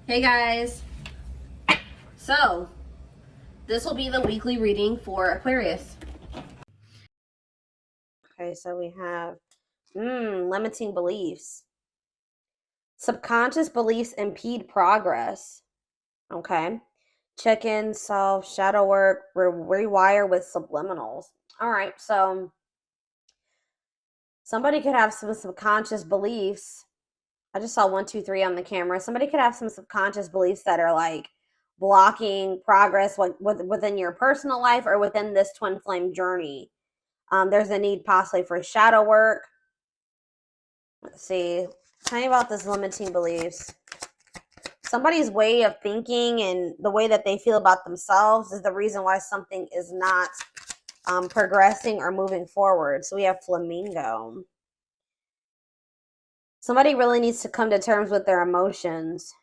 Hey guys. So, this will be the weekly reading for Aquarius. Okay, so we have limiting beliefs. Subconscious beliefs impede progress. Okay. Check in, self, shadow work, rewire with subliminals. All right, so somebody could have some subconscious beliefs. I just saw 1, 2, 3 on the camera. Somebody could have some subconscious beliefs that are like blocking progress within your personal life or within this twin flame journey. There's a need possibly for shadow work. Let's see. Tell me about this limiting beliefs. Somebody's way of thinking and the way that they feel about themselves is the reason why something is not progressing or moving forward. So we have flamingo. Somebody really needs to come to terms with their emotions.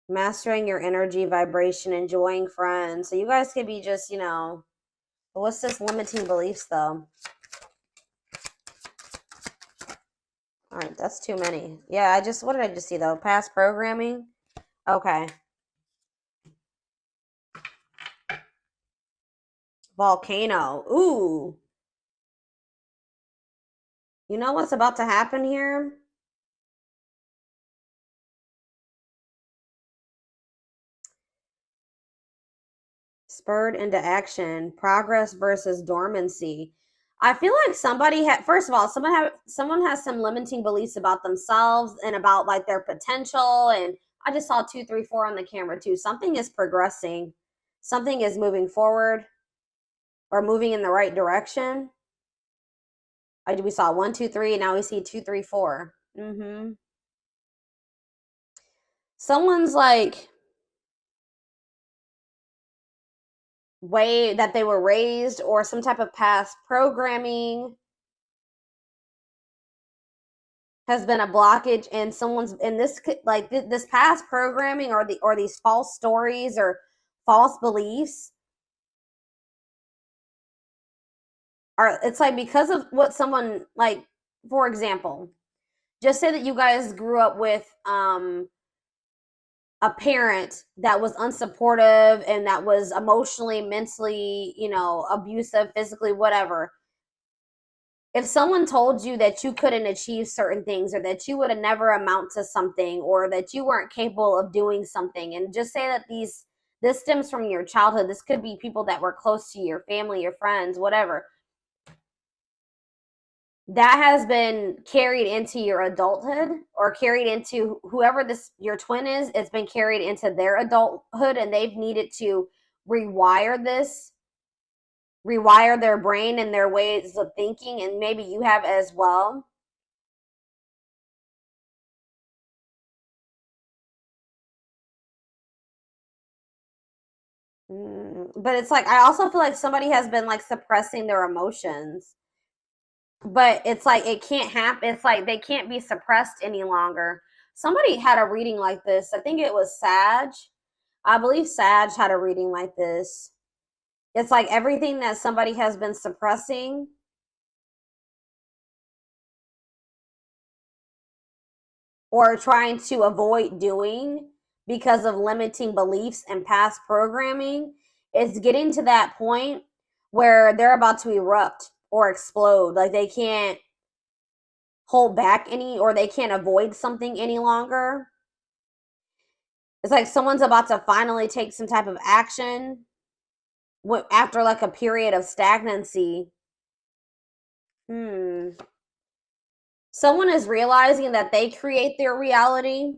Mastering your energy, vibration, enjoying friends. So you guys could be just, what's this limiting beliefs though? All right, that's too many. Yeah, what did I just see though? Past programming? Okay. Volcano. Ooh. You know what's about to happen here? Spurred into action. Progress versus dormancy. I feel like somebody had, first of all, someone has some limiting beliefs about themselves and about like their potential. And I just saw 2, 3, 4 on the camera too. Something is progressing. Something is moving forward or moving in the right direction. We saw 1, 2, 3, and now we see 2, 3, 4. Someone's like way that they were raised or some type of past programming has been a blockage, and someone's in this like this past programming or these false stories or false beliefs are, it's like because of what someone, like, for example, just say that you guys grew up with a parent that was unsupportive and that was emotionally, mentally, abusive, physically, whatever. If someone told you that you couldn't achieve certain things or that you would have never amount to something or that you weren't capable of doing something, and just say that this stems from your childhood, this could be people that were close to your family, your friends, whatever, that has been carried into your adulthood or carried into whoever this your twin is. It's been carried into their adulthood and they've needed to rewire their brain and their ways of thinking, and maybe you have as well. But it's like I also feel like somebody has been like suppressing their emotions, but it's like it can't happen. It's like they can't be suppressed any longer. Somebody had a reading like this. I think it was Sag. I believe Sag had a reading like this. It's like everything that somebody has been suppressing or trying to avoid doing because of limiting beliefs and past programming, it's getting to that point where they're about to erupt or explode. Like they can't hold back any, or they can't avoid something any longer. It's like someone's about to finally take some type of action after like a period of stagnancy. Someone is realizing that they create their reality.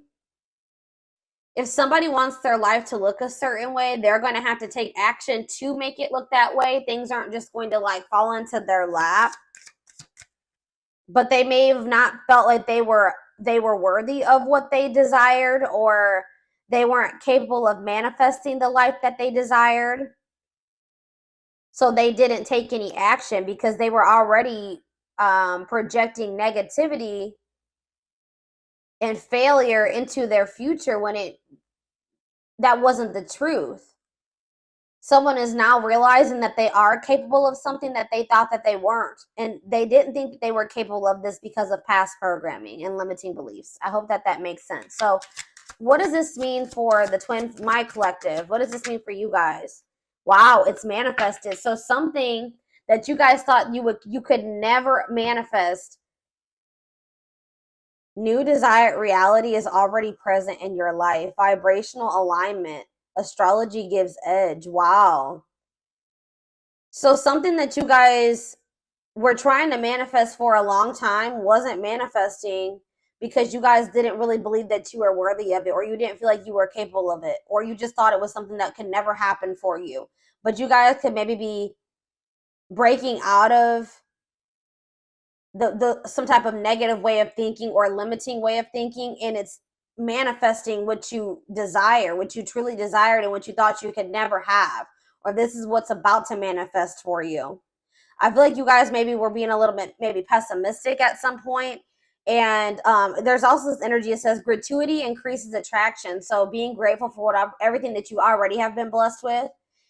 If somebody wants their life to look a certain way, they're going to have to take action to make it look that way. Things aren't just going to like fall into their lap. But they may have not felt like they were worthy of what they desired, or they weren't capable of manifesting the life that they desired. So they didn't take any action because they were already projecting negativity and failure into their future when that wasn't the truth. Someone is now realizing that they are capable of something that they thought that they weren't, and they didn't think that they were capable of this because of past programming and limiting beliefs. I hope that makes sense. So What does this mean for the twin, my collective? What does this mean for you guys? Wow, it's manifested. So something that you guys thought you could never manifest, new desired reality is already present in your life. Vibrational alignment. Astrology gives edge. Wow. So something that you guys were trying to manifest for a long time wasn't manifesting because you guys didn't really believe that you were worthy of it, or you didn't feel like you were capable of it, or you just thought it was something that could never happen for you. But you guys could maybe be breaking out of the some type of negative way of thinking or limiting way of thinking, and it's manifesting what you desire, what you truly desired, and what you thought you could never have, or this is what's about to manifest for you. I feel like you guys maybe were being a little bit maybe pessimistic at some point. And there's also this energy that says gratuity increases attraction. So being grateful for everything that you already have been blessed with,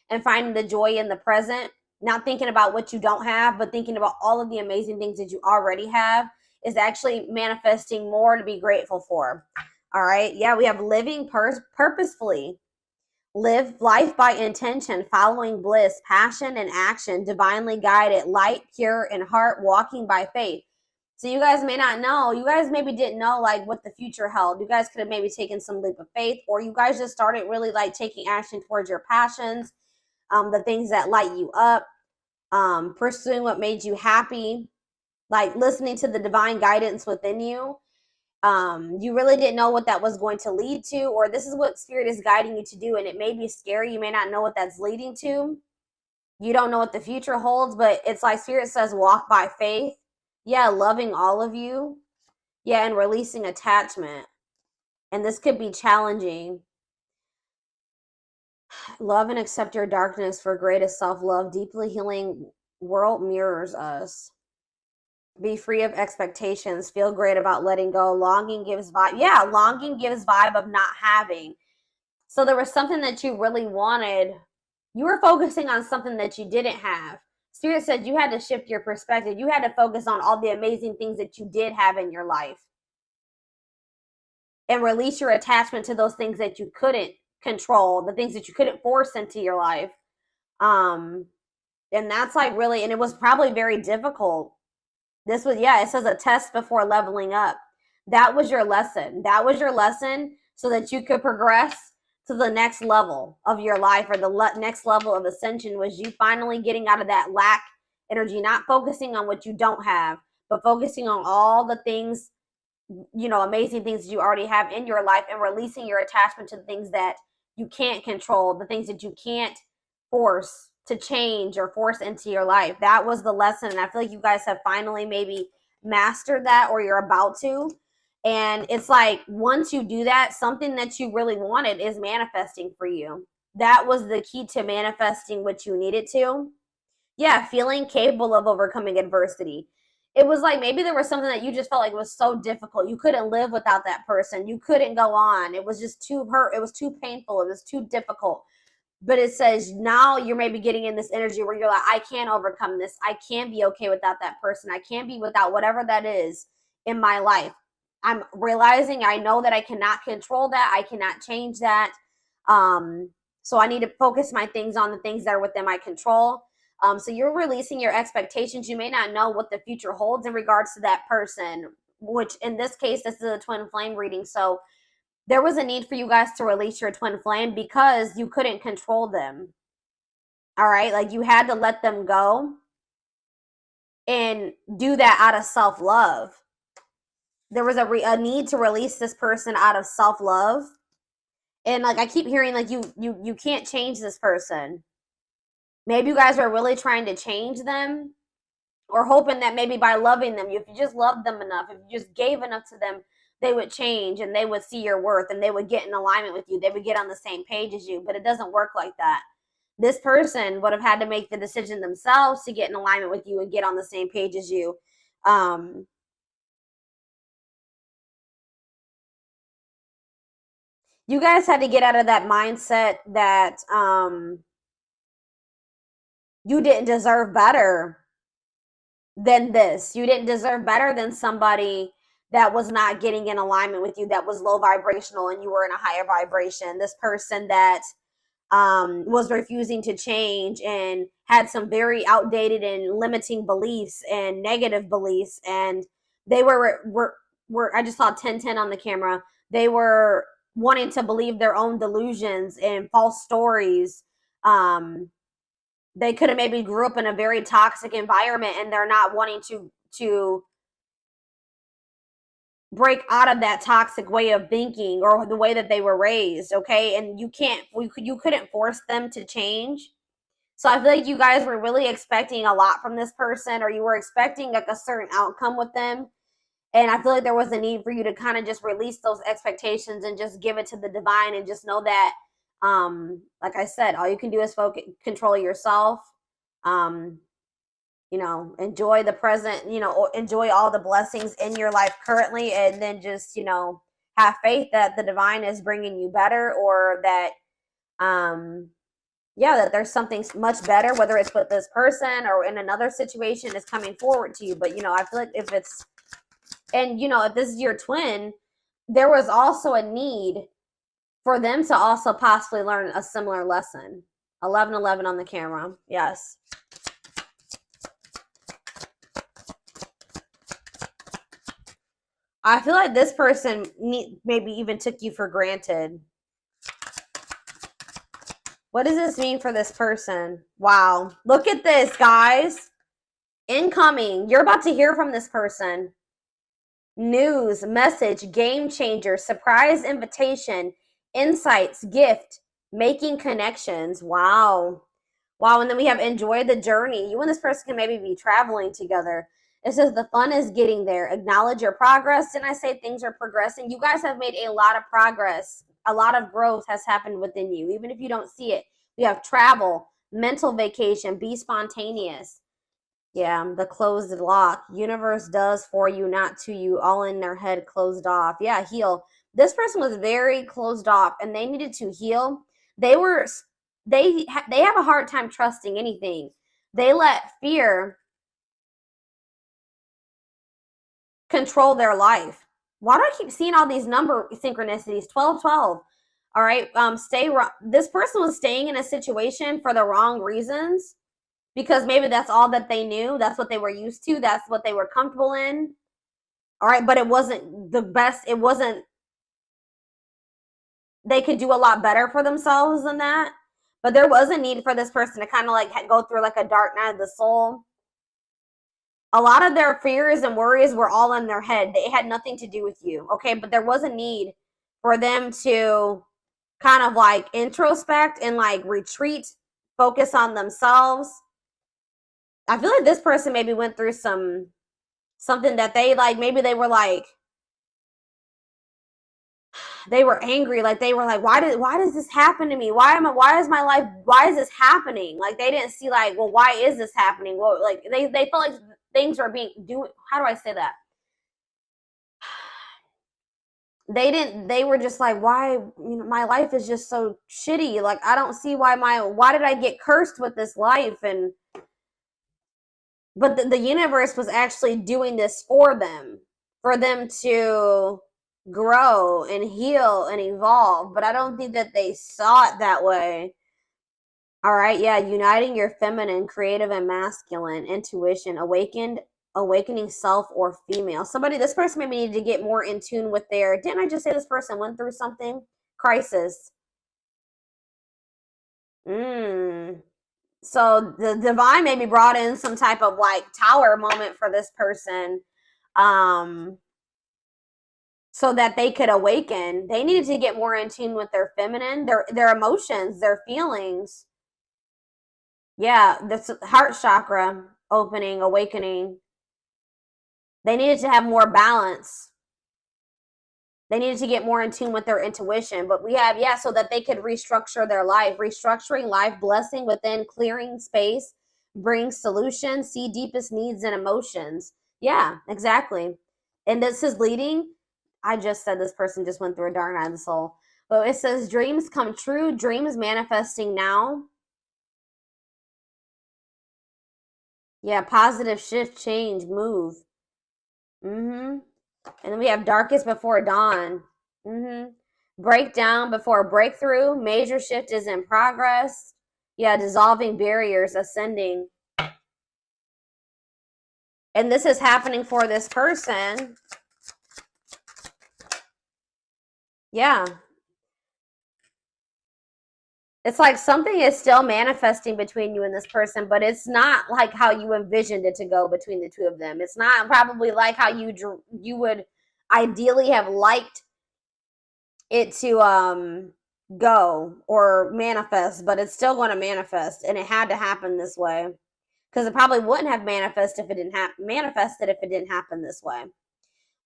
and finding the joy in the present, not thinking about what you don't have, but thinking about all of the amazing things that you already have, is actually manifesting more to be grateful for. All right. Yeah, we have living purposefully. Live life by intention, following bliss, passion, and action, divinely guided, light, pure, and heart, walking by faith. So you guys may not know, you guys maybe didn't know like what the future held. You guys could have maybe taken some leap of faith, or you guys just started really like taking action towards your passions, the things that light you up, pursuing what made you happy, like listening to the divine guidance within you. You really didn't know what that was going to lead to, or this is what spirit is guiding you to do, and it may be scary. You may not know what that's leading to. You don't know what the future holds, but it's like spirit says walk by faith. Yeah, loving all of you. Yeah, and releasing attachment. And this could be challenging. Love and accept your darkness for greatest self-love. Deeply healing world mirrors us. Be free of expectations. Feel great about letting go. Longing gives vibe. Yeah, longing gives vibe of not having. So there was something that you really wanted. You were focusing on something that you didn't have. Spirit said you had to shift your perspective. You had to focus on all the amazing things that you did have in your life, and release your attachment to those things that you couldn't control, the things that you couldn't force into your life. And that's like really, and it was probably very difficult. This was, yeah, it says a test before leveling up. That was your lesson. That was your lesson so that you could progress to the next level of your life, or the next level of ascension, was you finally getting out of that lack energy, not focusing on what you don't have, but focusing on all the things, amazing things that you already have in your life, and releasing your attachment to the things that you can't control, the things that you can't force to change or force into your life. That was the lesson. And I feel like you guys have finally maybe mastered that, or you're about to. And it's like, once you do that, something that you really wanted is manifesting for you. That was the key to manifesting what you needed to. Yeah, feeling capable of overcoming adversity. It was like maybe there was something that you just felt like was so difficult. You couldn't live without that person. You couldn't go on. It was just too hurt. It was too painful. It was too difficult. But it says now you're maybe getting in this energy where you're like, I can't overcome this. I can't be okay without that person. I can't be without whatever that is in my life. I'm realizing I know that I cannot control that. I cannot change that. So I need to focus my things on the things that are within my control. So you're releasing your expectations. You may not know what the future holds in regards to that person, which in this case, this is a twin flame reading. So there was a need for you guys to release your twin flame because you couldn't control them. All right. Like you had to let them go and do that out of self-love. There was a need to release this person out of self-love. And like I keep hearing like you can't change this person. Maybe you guys were really trying to change them, or hoping that maybe by loving them, if you just loved them enough, if you just gave enough to them, they would change and they would see your worth and they would get in alignment with you. They would get on the same page as you, but it doesn't work like that. This person would have had to make the decision themselves to get in alignment with you and get on the same page as you. You guys had to get out of that mindset that you didn't deserve better than this. You didn't deserve better than somebody that was not getting in alignment with you, that was low vibrational and you were in a higher vibration. This person that was refusing to change and had some very outdated and limiting beliefs and negative beliefs, and they were I just saw 1010 on the camera. They were wanting to believe their own delusions and false stories. They could have maybe grew up in a very toxic environment and they're not wanting to break out of that toxic way of thinking or the way that they were raised. Okay, and you couldn't force them to change. So I feel like you guys were really expecting a lot from this person, or you were expecting like a certain outcome with them, and I feel like there was a need for you to kind of just release those expectations and just give it to the divine, and just know that like I said, all you can do is control yourself. Enjoy the present, enjoy all the blessings in your life currently, and then just, have faith that the divine is bringing you better, or that, that there's something much better, whether it's with this person or in another situation, is coming forward to you. But, I feel like if this is your twin, there was also a need for them to also possibly learn a similar lesson. 1111 on the camera. Yes. I feel like this person maybe even took you for granted. What does this mean for this person? Wow. Look at this, guys. Incoming. You're about to hear from this person. News, message, game changer, surprise invitation, insights, gift, making connections. Wow. Wow. And then we have enjoy the journey. You and this person can maybe be traveling together. It says the fun is getting there. Acknowledge your progress. Didn't I say things are progressing? You guys have made a lot of progress. A lot of growth has happened within you, even if you don't see it. We have travel, mental vacation, be spontaneous. Yeah, the closed lock. Universe does for you, not to you. All in their head, closed off. Yeah, heal. This person was very closed off, and they needed to heal. They have a hard time trusting anything. They let fear control their life. Why do I keep seeing all these number synchronicities? 1212. All right. This person was staying in a situation for the wrong reasons, because maybe that's all that they knew. That's what they were used to. That's what they were comfortable in. All right. But it wasn't the best. They could do a lot better for themselves than that. But there was a need for this person to kind of like go through like a dark night of the soul. A lot of their fears and worries were all in their head. They had nothing to do with you. Okay. But there was a need for them to kind of like introspect and like retreat, focus on themselves. I feel like this person maybe went through something that they like, maybe they were like, they were angry, like they were like, why does this happen to me? Why is my life, why is this happening? Like they didn't see like, well, why is this happening? Well, like they felt like things were how do I say that? They were just like, why, my life is just so shitty. Like I don't see why did I get cursed with this life? But the universe was actually doing this for them to grow and heal and evolve. But I don't think that they saw it that way. All right, yeah, uniting your feminine, creative, and masculine intuition, awakening self or female. This person maybe needed to get more in tune with didn't I just say this person went through something? Crisis. So the divine maybe brought in some type of like tower moment for this person, so that they could awaken. They needed to get more in tune with their feminine, their emotions, their feelings. Yeah, this heart chakra opening, awakening. They needed to have more balance. They needed to get more in tune with their intuition. But we have, so that they could restructure their life. Restructuring life, blessing within, clearing space, bring solutions, see deepest needs and emotions. Yeah, exactly. And this is leading. I just said this person just went through a dark night of the soul. But it says dreams come true, dreams manifesting now. Yeah, positive shift, change, move. And then we have darkest before dawn. Breakdown before breakthrough. Major shift is in progress. Yeah, dissolving barriers, ascending. And this is happening for this person. Yeah. It's like something is still manifesting between you and this person, but it's not like how you envisioned it to go between the two of them. It's not probably like how you would ideally have liked it to go or manifest, but it's still going to manifest, and it had to happen this way because it probably wouldn't have manifested if it didn't happen this way.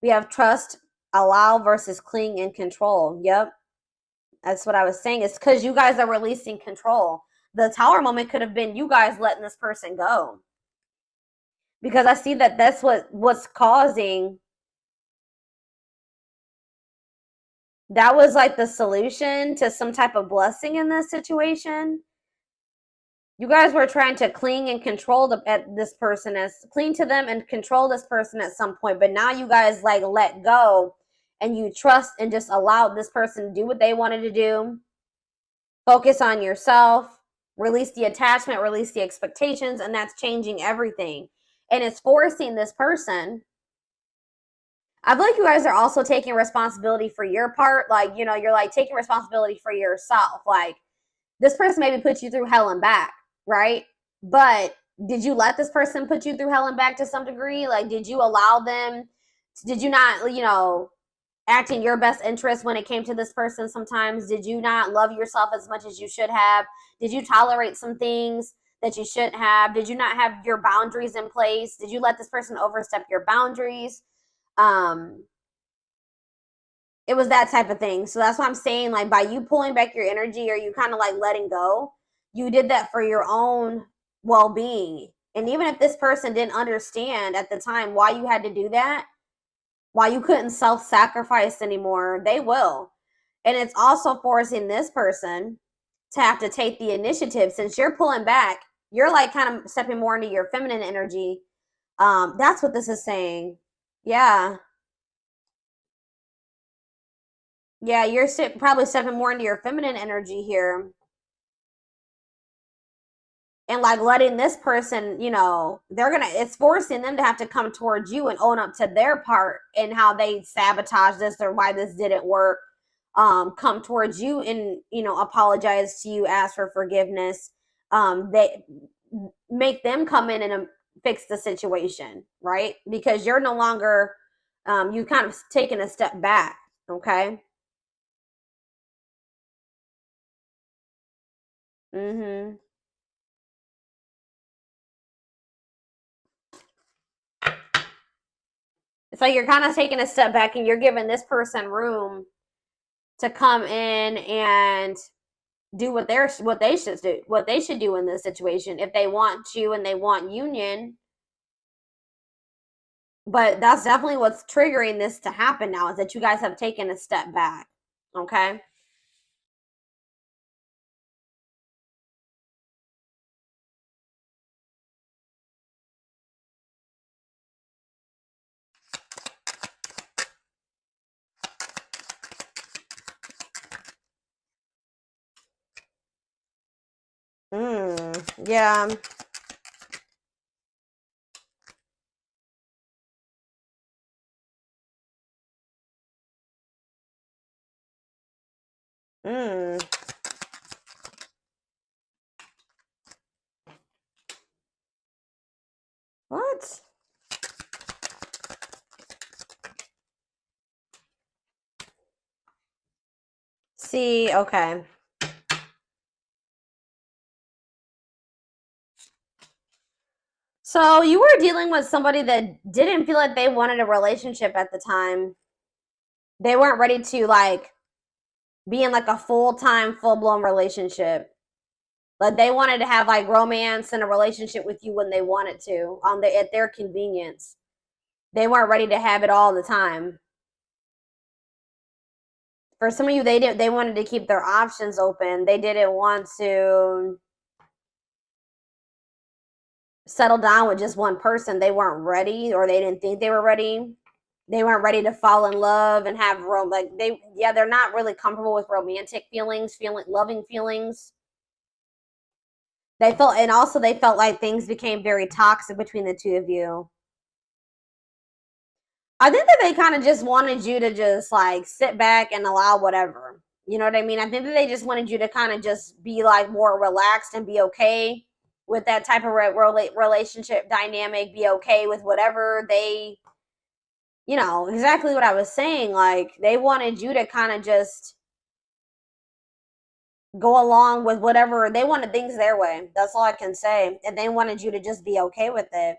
We have trust, allow versus cling and control. Yep. That's what I was saying. It's because you guys are releasing control. The Tower moment could have been you guys letting this person go. Because I see that that's what's causing. That was like the solution to some type of blessing in this situation. You guys were trying to cling and control this person, cling to them and control this person at some point. But now you guys like let go and you trust and just allowed this person to do what they wanted to do. Focus on yourself, release the attachment, release the expectations, and that's changing everything. And it's forcing this person. I feel like you guys are also taking responsibility for your part. Like, you know, you're like taking responsibility for yourself. Like, this person maybe put you through hell and back, right? But did you let this person put you through hell and back to some degree? Like, did you allow them? Did you not, you know, act in your best interest when it came to this person sometimes? Did you not love yourself as much as you should have? Did you tolerate some things that you shouldn't have? Did you not have your boundaries in place? Did you let this person overstep your boundaries? It was that type of thing. So that's what I'm saying. Like, by you pulling back your energy or you kind of like letting go, you did that for your own well-being. And even if this person didn't understand at the time why you had to do that, why you couldn't self-sacrifice anymore, they will. And it's also forcing this person to have to take the initiative. Since you're pulling back, you're like kind of stepping more into your feminine energy. That's what this is saying. Yeah. Yeah, you're probably stepping more into your feminine energy here. And like letting this person, you know, it's forcing them to have to come towards you and own up to their part and how they sabotaged this or why this didn't work. Come towards you and, you know, apologize to you, ask for forgiveness. They make them come in and fix the situation, right? Because you're no longer, you kind of taken a step back, okay? Mm-hmm. It's like you're kind of taking a step back and you're giving this person room to come in and do what they should do in this situation if they want you and they want union. But that's definitely what's triggering this to happen now, is that you guys have taken a step back. Okay. Yeah. Mm. What? See, okay. So you were dealing with somebody that didn't feel like they wanted a relationship at the time. They weren't ready to like be in like a full-time, full-blown relationship. Like they wanted to have like romance and a relationship with you when they wanted to, at their convenience. They weren't ready to have it all the time. For some of you, they wanted to keep their options open. They didn't want to settle down with just one person. They weren't ready, or they didn't think they were ready. They weren't ready to fall in love and have they're not really comfortable with romantic feelings, loving feelings. They felt like things became very toxic between the two of you. I think that they kind of just wanted you to just like sit back and allow whatever. You know what I mean? I think that they just wanted you to kind of just be like more relaxed and be okay with that type of relationship dynamic, be okay with whatever they, exactly what I was saying. Like they wanted you to kind of just go along with whatever. They wanted things their way. That's all I can say. And they wanted you to just be okay with it.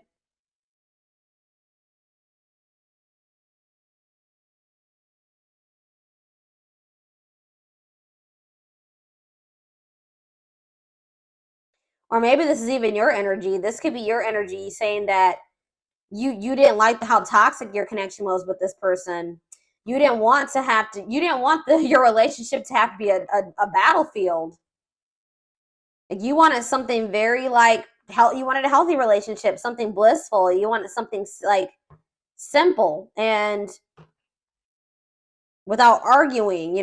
Or maybe this is even your energy. This could be your energy saying that you didn't like how toxic your connection was with this person. You didn't want your relationship to have to be a battlefield. Like you wanted something very like you wanted a healthy relationship, something blissful. You wanted something like simple and without arguing.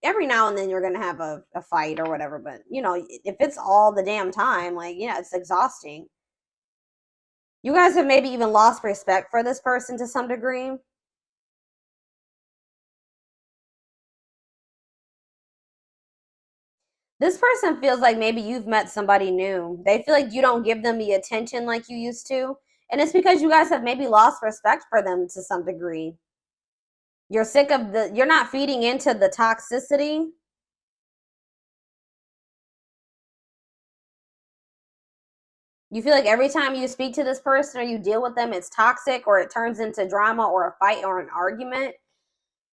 Every now and then you're gonna have a fight or whatever, but if it's all the damn time, like it's exhausting. You guys have maybe even lost respect for this person to some degree. This person feels like maybe you've met somebody new. They feel like you don't give them the attention like you used to. And it's because you guys have maybe lost respect for them to some degree. You're sick of you're not feeding into the toxicity. You feel like every time you speak to this person or you deal with them, it's toxic or it turns into drama or a fight or an argument.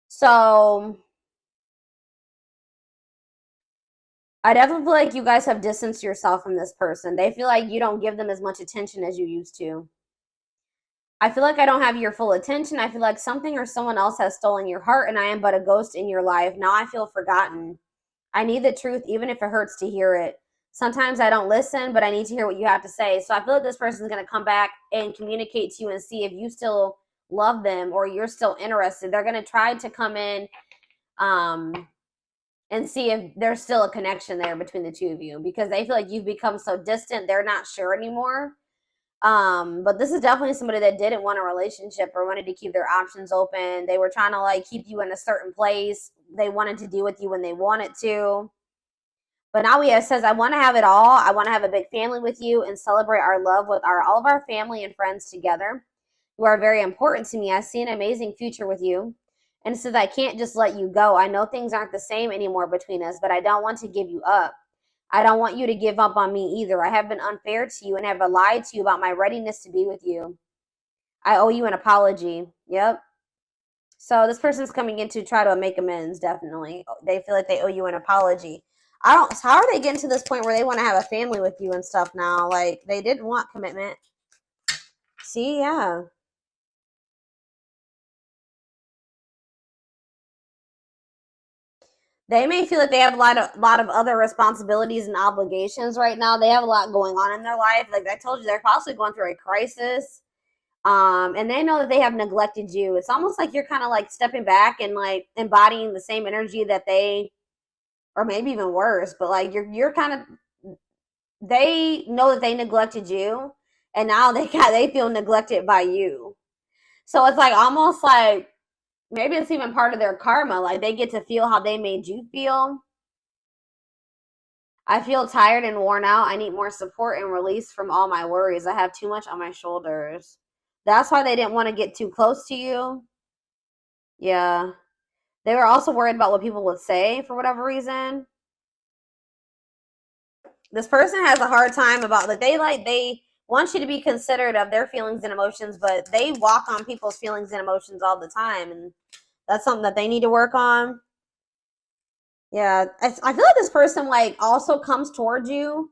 So I definitely feel like you guys have distanced yourself from this person. They feel like you don't give them as much attention as you used to. I feel like I don't have your full attention. I feel like something or someone else has stolen your heart and I am but a ghost in your life. Now I feel forgotten. I need the truth even if it hurts to hear it. Sometimes I don't listen, but I need to hear what you have to say. So I feel like this person is going to come back and communicate to you and see if you still love them or you're still interested. They're going to try to come in and see if there's still a connection there between the two of you because they feel like you've become so distant. They're not sure anymore. But this is definitely somebody that didn't want a relationship or wanted to keep their options open. They were trying to like keep you in a certain place. They wanted to deal with you when they wanted to. But now it says, I want to have it all. I want to have a big family with you and celebrate our love with all of our family and friends together. You are very important to me. I see an amazing future with you. And it says, I can't just let you go. I know things aren't the same anymore between us, but I don't want to give you up. I don't want you to give up on me either. I have been unfair to you and have lied to you about my readiness to be with you. I owe you an apology. Yep. So this person's coming in to try to make amends, definitely. They feel like they owe you an apology. How are they getting to this point where they want to have a family with you and stuff now? Like, they didn't want commitment. See, yeah. They may feel like they have a lot of other responsibilities and obligations right now. They have a lot going on in their life. Like I told you, they're possibly going through a crisis. And they know that they have neglected you. It's almost like you're kind of like stepping back and like embodying the same energy that they, or maybe even worse, but like you're kind of, they know that they neglected you and now they feel neglected by you. So it's like almost like maybe it's even part of their karma. Like they get to feel how they made you feel. I feel tired and worn out. I need more support and release from all my worries. I have too much on my shoulders. That's why they didn't want to get too close to you. Yeah. They were also worried about what people would say for whatever reason. This person has a hard time about they want you to be considerate of their feelings and emotions, but they walk on people's feelings and emotions all the time, and that's something that they need to work on. Yeah, I feel like this person like also comes towards you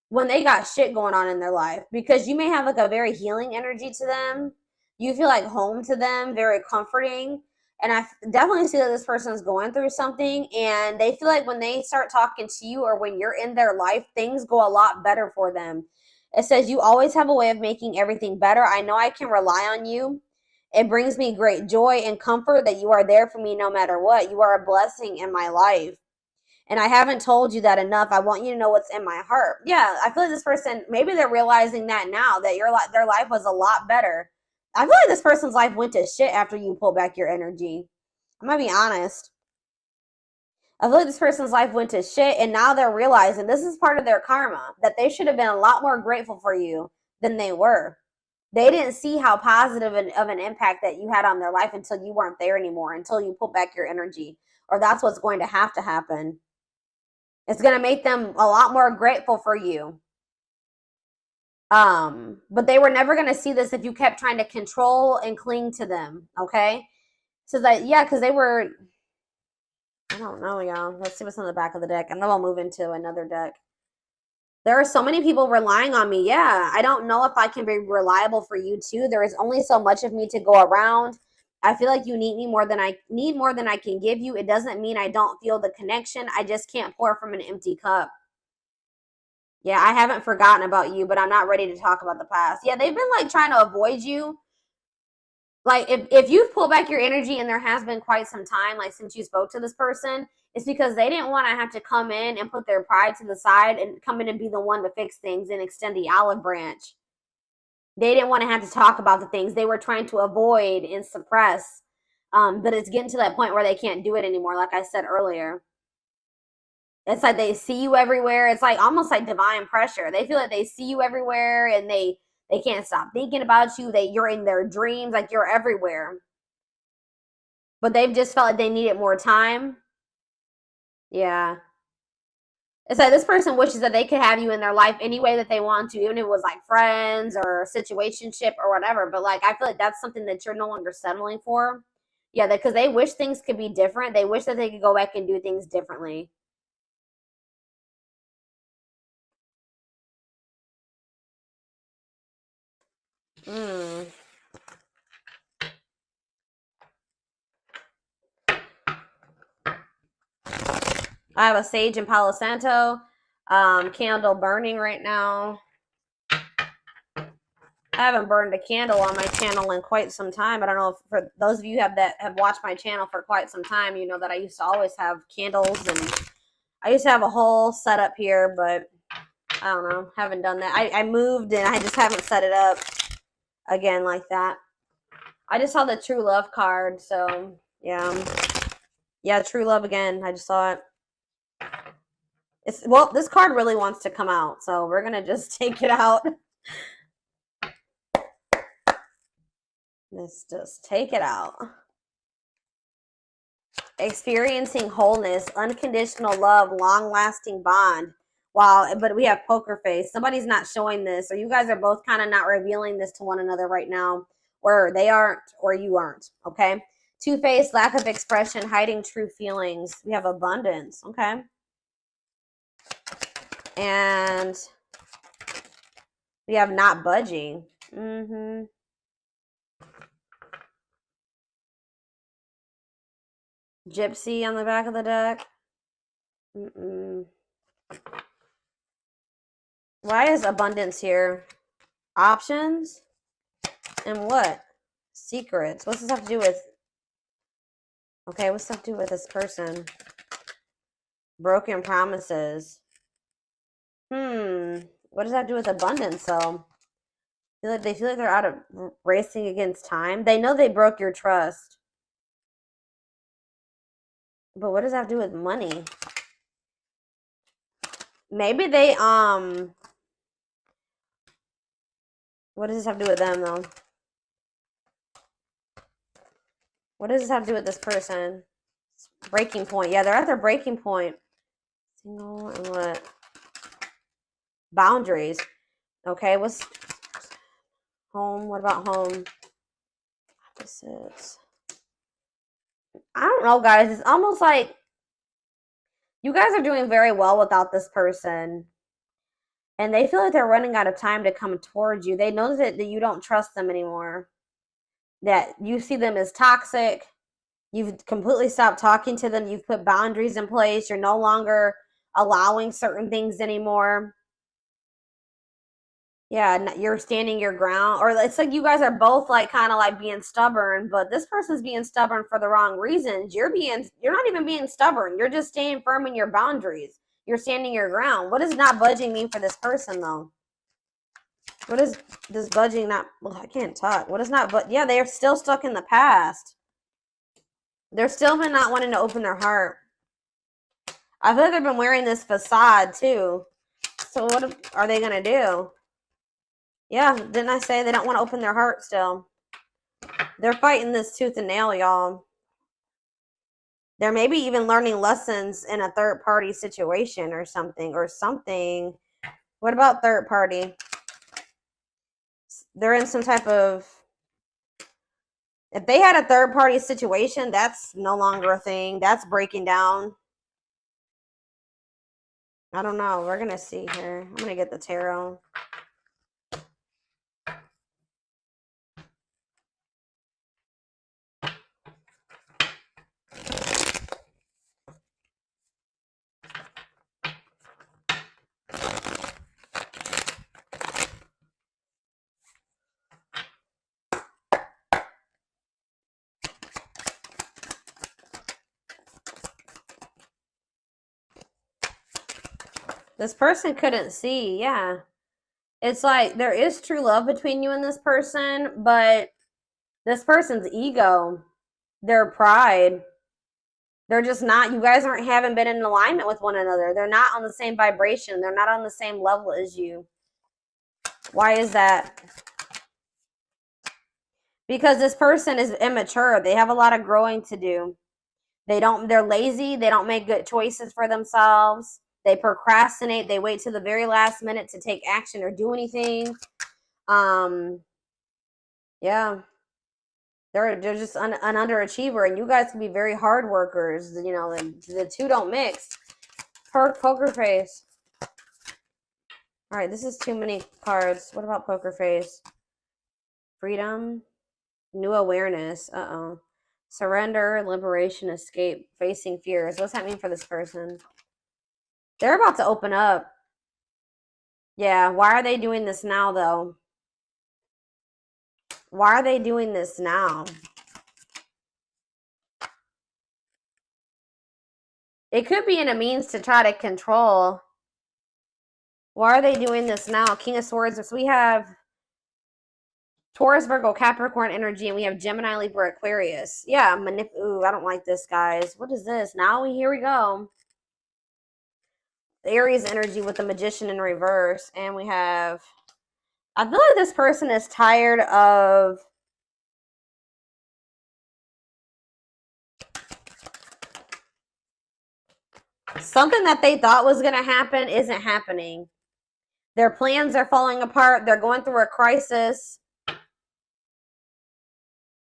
when they got shit going on in their life because you may have like a very healing energy to them. You feel like home to them, very comforting. And I definitely see that this person is going through something and they feel like when they start talking to you or when you're in their life, things go a lot better for them. It says, you always have a way of making everything better. I know I can rely on you It brings me great joy and comfort that you are there for me no matter what. You are a blessing in my life. And I haven't told you that enough. I want you to know what's in my heart. Yeah, I feel like this person, maybe they're realizing that now, that their life was a lot better. I feel like this person's life went to shit after you pull back your energy. I'm gonna be honest. I feel like this person's life went to shit, and now they're realizing this is part of their karma, that they should have been a lot more grateful for you than they were. They didn't see how positive of an impact that you had on their life until you weren't there anymore, until you pull back your energy. Or that's what's going to happen. It's going to make them a lot more grateful for you. But they were never going to see this if you kept trying to control and cling to them, okay? So that, yeah, because they were, I don't know, y'all. Let's see what's on the back of the deck, and then we'll move into another deck. There are so many people relying on me. Yeah, I don't know if I can be reliable for you too. There is only so much of me to go around. I feel like you need me more than I can give you. It doesn't mean I don't feel the connection. I just can't pour from an empty cup. Yeah, I haven't forgotten about you, but I'm not ready to talk about the past. Yeah, they've been like trying to avoid you. Like if you've pulled back your energy and there has been quite some time, like since you spoke to this person, it's because they didn't want to have to come in and put their pride to the side and come in and be the one to fix things and extend the olive branch. They didn't want to have to talk about the things they were trying to avoid and suppress. But it's getting to that point where they can't do it anymore, like I said earlier. It's like they see you everywhere. It's like almost like divine pressure. They feel like they see you everywhere and they can't stop thinking about you. You're in their dreams, like you're everywhere. But they've just felt like they needed more time. Yeah. It's like this person wishes that they could have you in their life any way that they want to, even if it was like friends or situationship or whatever. But like I feel like that's something that you're no longer settling for. Yeah, because they wish things could be different. They wish that they could go back and do things differently. Hmm. I have a sage and Palo Santo candle burning right now. I haven't burned a candle on my channel in quite some time. I don't know if for those of you that have watched my channel for quite some time, you know that I used to always have candles and I used to have a whole setup here, but I don't know, haven't done that. I moved and I just haven't set it up again like that. I just saw the true love card, so yeah. Yeah, true love again. I just saw it. Well, this card really wants to come out, so we're gonna just take it out. Let's just take it out. Experiencing wholeness, unconditional love, long-lasting bond. Wow, but we have poker face. Somebody's not showing this, or you guys are both kind of not revealing this to one another right now, or they aren't, or you aren't, okay? Two-faced, lack of expression, hiding true feelings. We have abundance, okay? And we have not budging. Mm-hmm. Gypsy on the back of the deck. Mm-mm. Why is abundance here? Options? And what? Secrets. What's this have to do with? Okay, what's this have to do with this person? Broken promises. What does that do with abundance, though? They feel like they're out of racing against time. They know they broke your trust. But what does that have to do with money? Maybe they, what does this have to do with them, though? What does this have to do with this person? Breaking point. Yeah, they're at their breaking point. Single and what? Boundaries. Okay, what's home? What about home? Opposites. I don't know, guys. It's almost like you guys are doing very well without this person. And they feel like they're running out of time to come towards you. They know that you don't trust them anymore. That you see them as toxic. You've completely stopped talking to them. You've put boundaries in place. You're no longer allowing certain things anymore. Yeah, you're standing your ground, or it's like you guys are both like kind of like being stubborn, but this person's being stubborn for the wrong reasons. You're not even being stubborn. You're just staying firm in your boundaries. You're standing your ground. What does not budging mean for this person though? What is this budging not? Well, I can't talk. What is not? But yeah, they're still stuck in the past. They're still been not wanting to open their heart. I feel like they've been wearing this facade too. So what are they gonna do? Yeah, didn't I say they don't want to open their heart still? They're fighting this tooth and nail, y'all. They're maybe even learning lessons in a third party situation or something. What about third party? They're in some type of, if they had a third party situation, that's no longer a thing. That's breaking down. I don't know. We're going to see here. I'm going to get the tarot. This person couldn't see. Yeah. It's like there is true love between you and this person, but this person's ego, their pride, they're just not, you guys haven't been in alignment with one another. They're not on the same vibration. They're not on the same level as you. Why is that? Because this person is immature. They have a lot of growing to do. They're lazy. They don't make good choices for themselves. They procrastinate. They wait till the very last minute to take action or do anything. Yeah. They're just an underachiever, and you guys can be very hard workers. You know, the two don't mix. Poker face. All right, this is too many cards. What about poker face? Freedom, new awareness. Uh-oh. Surrender, liberation, escape, facing fears. What's that mean for this person? They're about to open up. Yeah, why are they doing this now, though? Why are they doing this now? It could be in a means to try to control. Why are they doing this now? King of Swords. So we have Taurus, Virgo, Capricorn energy, and we have Gemini, Libra, Aquarius. Yeah, ooh, I don't like this, guys. What is this? Here we go. The Aries energy with the Magician in reverse. And we have, I feel like this person is tired of something that they thought was going to happen isn't happening. Their plans are falling apart. They're going through a crisis.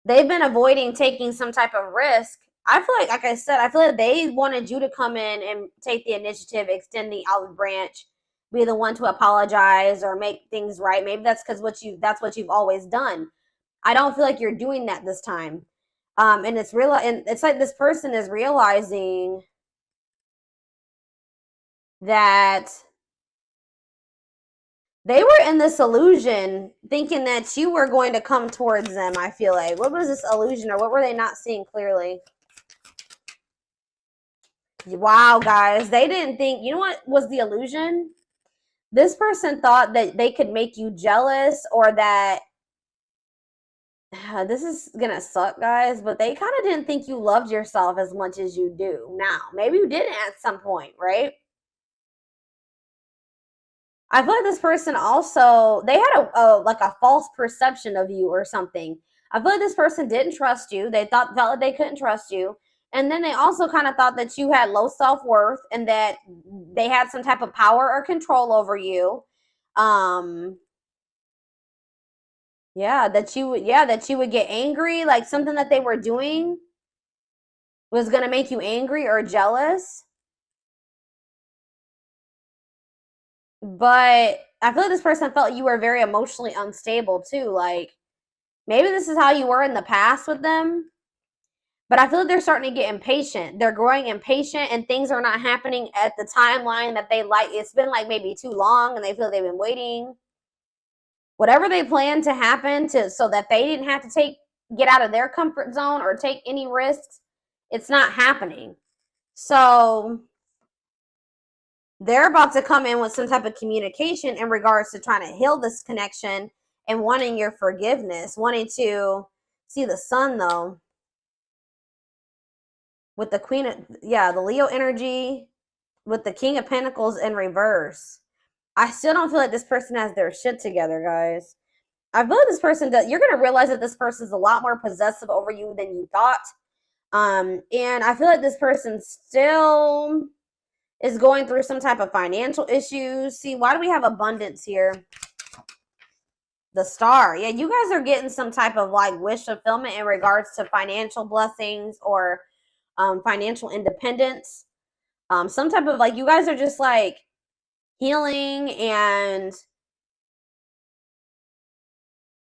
They've been avoiding taking some type of risk. I feel like I said, I feel like they wanted you to come in and take the initiative, extend the olive branch, be the one to apologize or make things right. Maybe that's because that's what you've always done. I don't feel like you're doing that this time. And it's real, and it's like this person is realizing that they were in this illusion thinking that you were going to come towards them. I feel like, what was this illusion, or what were they not seeing clearly? Wow, guys, they didn't think, you know what was the illusion? This person thought that they could make you jealous, or that this is gonna suck, guys, but they kind of didn't think you loved yourself as much as you do now. Maybe you didn't at some point, right? I feel like this person also, they had like a false perception of you or something. I feel like this person didn't trust you. They felt like they couldn't trust you. And then they also kind of thought that you had low self-worth and that they had some type of power or control over you. That you would get angry, like something that they were doing was going to make you angry or jealous. But I feel like this person felt you were very emotionally unstable too. Like, maybe this is how you were in the past with them. But I feel like they're starting to get impatient. They're growing impatient, and things are not happening at the timeline that they like. It's been like maybe too long, and they feel they've been waiting. Whatever they plan to happen so that they didn't have to get out of their comfort zone or take any risks, it's not happening. So they're about to come in with some type of communication in regards to trying to heal this connection and wanting your forgiveness, wanting to see the sun though. With the Queen of, the Leo energy, with the King of Pentacles in reverse. I still don't feel like this person has their shit together, guys. I feel like this person does. You're going to realize that this person is a lot more possessive over you than you thought. And I feel like this person still is going through some type of financial issues. See, why do we have abundance here? The Star. Yeah, you guys are getting some type of like wish fulfillment in regards to financial blessings or financial independence. Some type of like, you guys are just like healing, and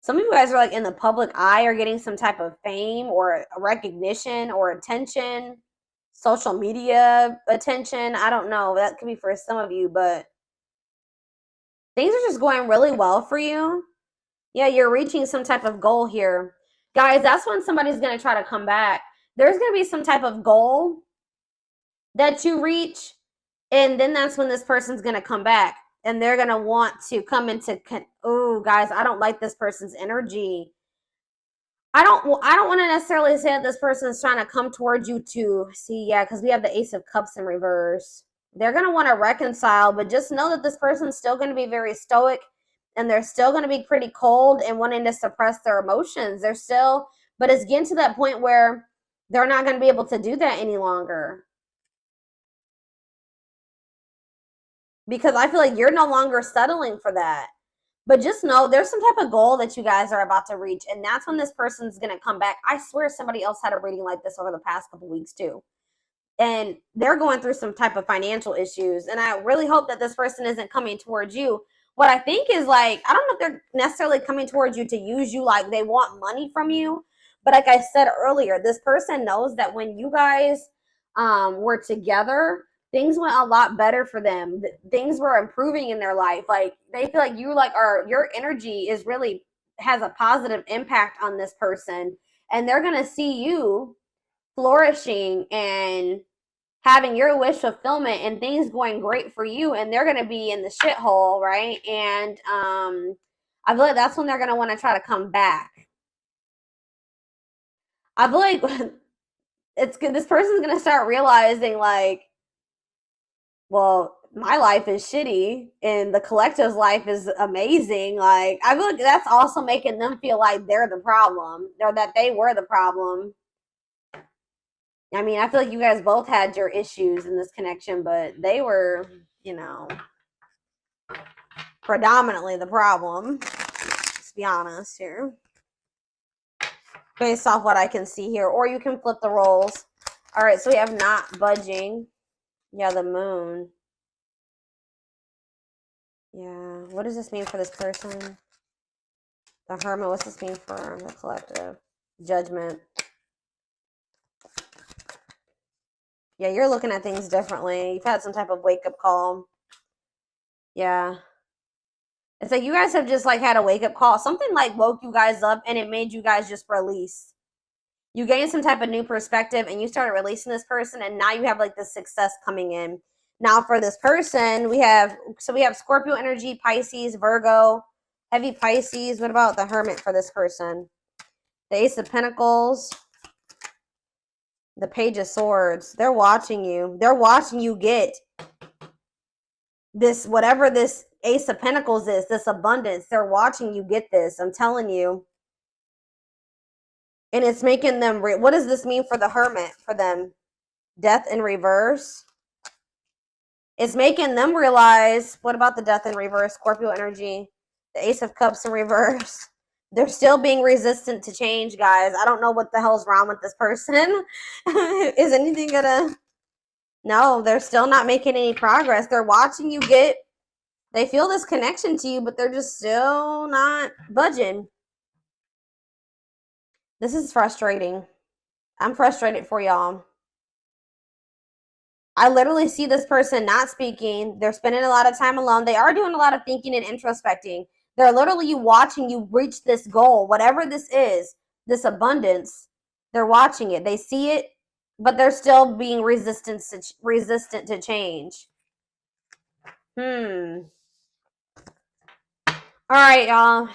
some of you guys are like in the public eye or getting some type of fame or recognition or attention, social media attention. I don't know. That could be for some of you, but things are just going really well for you. Yeah, you're reaching some type of goal here. Guys, that's when somebody's going to try to come back. There's going to be some type of goal that you reach, and then that's when this person's going to come back. And they're going to want to come into, oh, guys, I don't like this person's energy. I don't want to necessarily say that this person is trying to come towards you to see, yeah, because we have the Ace of Cups in reverse. They're going to want to reconcile, but just know that this person's still going to be very stoic, and they're still going to be pretty cold and wanting to suppress their emotions. They're still, but it's getting to that point where they're not going to be able to do that any longer. Because I feel like you're no longer settling for that. But just know there's some type of goal that you guys are about to reach, and that's when this person's going to come back. I swear somebody else had a reading like this over the past couple weeks too. And they're going through some type of financial issues, and I really hope that this person isn't coming towards you. What I think is like, I don't know if they're necessarily coming towards you to use you, like they want money from you. But like I said earlier, this person knows that when you guys were together, things went a lot better for them. Things were improving in their life. Like they feel like your energy is really has a positive impact on this person, and they're going to see you flourishing and having your wish fulfillment and things going great for you, and they're going to be in the shithole, right? And I feel like that's when they're going to want to try to come back. I feel like it's good. This person's going to start realizing like, well, my life is shitty and the collective's life is amazing. Like, I feel like that's also making them feel like they're the problem, or that they were the problem. I mean, I feel like you guys both had your issues in this connection, but they were, predominantly the problem. Let's be honest here. Based off what I can see here. Or you can flip the roles. All right, so we have not budging. Yeah, the moon. Yeah, what does this mean for this person? The Hermit, what's this mean for the collective? Judgment. Yeah, you're looking at things differently. You've had some type of wake-up call. Yeah. It's like you guys have just like had a wake-up call. Something like woke you guys up and it made you guys just release. You gained some type of new perspective and you started releasing this person, and now you have like this success coming in. Now for this person, we have Scorpio energy, Pisces, Virgo, heavy Pisces. What about the Hermit for this person? The Ace of Pentacles, the Page of Swords. They're watching you. They're watching you get this, whatever this Ace of Pentacles is, this abundance. They're watching you get this. I'm telling you. And it's making them, what does this mean for the Hermit, for them? Death in reverse. It's making them realize, what about the Death in reverse? Scorpio energy, the Ace of Cups in reverse. They're still being resistant to change, guys. I don't know what the hell's wrong with this person. Is anything gonna... No, they're still not making any progress. They're watching you get... They feel this connection to you, but they're just still not budging. This is frustrating. I'm frustrated for y'all. I literally see this person not speaking. They're spending a lot of time alone. They are doing a lot of thinking and introspecting. They're literally watching you reach this goal, whatever this is, this abundance. They're watching it. They see it, but they're still being resistant to change. All right, y'all.